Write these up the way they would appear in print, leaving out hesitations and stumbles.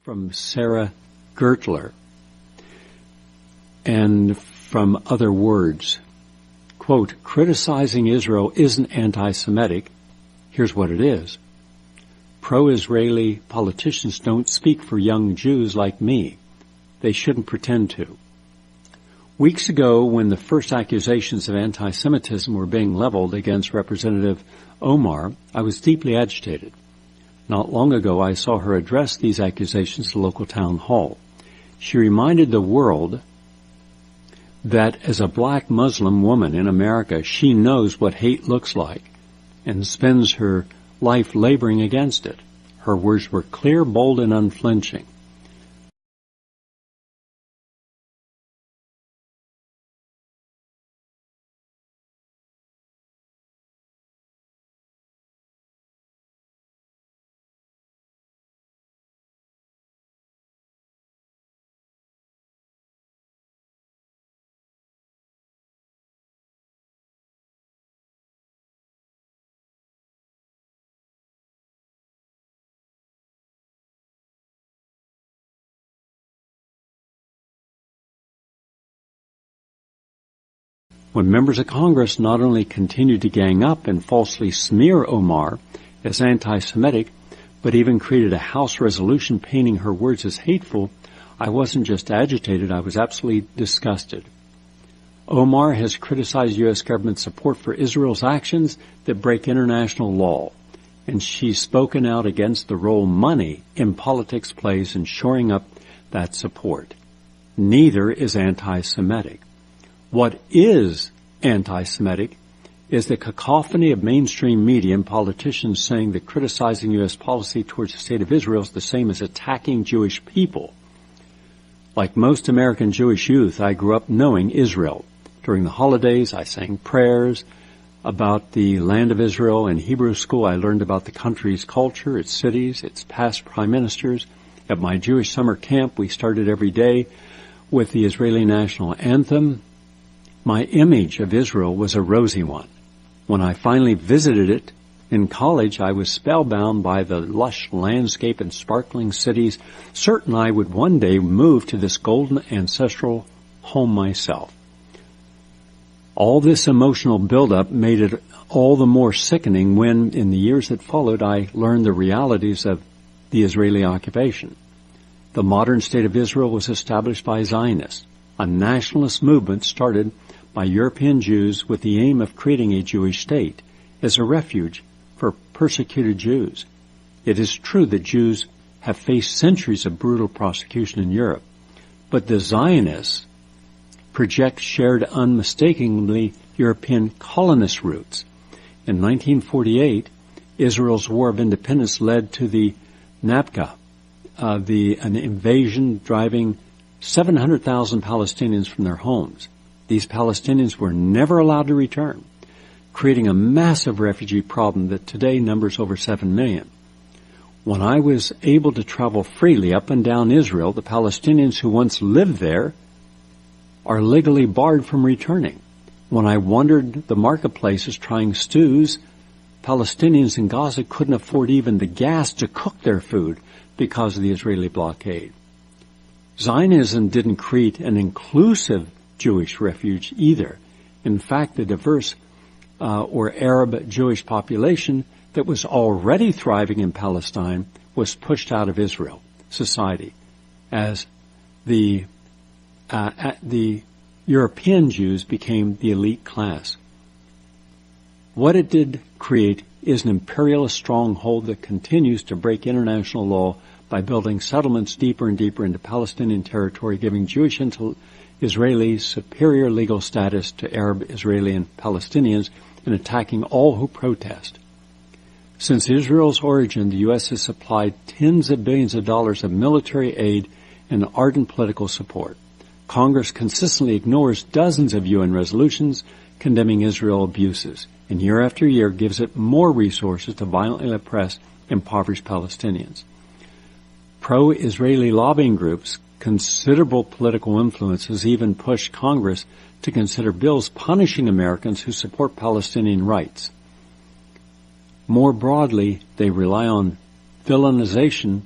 from Sarah Gertler and from other words. Quote, criticizing Israel isn't anti-Semitic. Here's what it is. Pro-Israeli politicians don't speak for young Jews like me. They shouldn't pretend to. Weeks ago, when the first accusations of anti-Semitism were being leveled against Representative Omar, I was deeply agitated. Not long ago, I saw her address these accusations at a local town hall. She reminded the world that as a black Muslim woman in America, she knows what hate looks like and spends her life laboring against it. Her words were clear, bold, and unflinching. When members of Congress not only continued to gang up and falsely smear Omar as anti-Semitic, but even created a House resolution painting her words as hateful, I wasn't just agitated, I was absolutely disgusted. Omar has criticized U.S. government support for Israel's actions that break international law, and she's spoken out against the role money in politics plays in shoring up that support. Neither is anti-Semitic. What is anti-Semitic is the cacophony of mainstream media and politicians saying that criticizing U.S. policy towards the state of Israel is the same as attacking Jewish people. Like most American Jewish youth, I grew up knowing Israel. During the holidays, I sang prayers about the land of Israel. In Hebrew school, I learned about the country's culture, its cities, its past prime ministers. At my Jewish summer camp, we started every day with the Israeli national anthem. My image of Israel was a rosy one. When I finally visited it in college, I was spellbound by the lush landscape and sparkling cities, certain I would one day move to this golden ancestral home myself. All this emotional buildup made it all the more sickening when, in the years that followed, I learned the realities of the Israeli occupation. The modern state of Israel was established by Zionists, a nationalist movement started by European Jews with the aim of creating a Jewish state as a refuge for persecuted Jews. It is true that Jews have faced centuries of brutal persecution in Europe, but the Zionists project shared unmistakably European colonist roots. In 1948, Israel's War of Independence led to the Nakba, an invasion driving 700,000 Palestinians from their homes. These Palestinians were never allowed to return, creating a massive refugee problem that today numbers over 7 million. When I was able to travel freely up and down Israel, the Palestinians who once lived there are legally barred from returning. When I wandered the marketplaces trying stews, Palestinians in Gaza couldn't afford even the gas to cook their food because of the Israeli blockade. Zionism didn't create an inclusive Jewish refuge either. In fact, the diverse or Arab Jewish population that was already thriving in Palestine was pushed out of Israel society as the European Jews became the elite class. What it did create is an imperialist stronghold that continues to break international law by building settlements deeper and deeper into Palestinian territory, giving Jewish Israelis superior legal status to Arab, Israeli, and Palestinians, and attacking all who protest. Since Israel's origin, the U.S. has supplied tens of billions of dollars of military aid and ardent political support. Congress consistently ignores dozens of UN resolutions condemning Israel abuses, and year after year gives it more resources to violently oppress impoverished Palestinians. Pro-Israeli lobbying groups, considerable political influences even pushed Congress to consider bills punishing Americans who support Palestinian rights. More broadly, they rely on villainization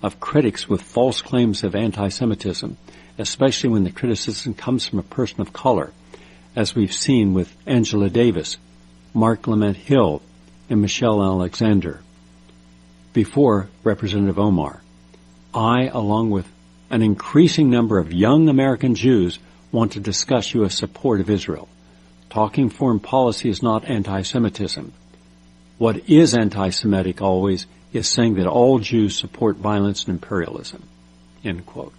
of critics with false claims of anti-Semitism, especially when the criticism comes from a person of color, as we've seen with Angela Davis, Mark Clement Hill, and Michelle Alexander. Before Representative Omar, I, along with an increasing number of young American Jews, want to discuss U.S. support of Israel. Talking foreign policy is not anti-Semitism. What is anti-Semitic always is saying that all Jews support violence and imperialism." End quote.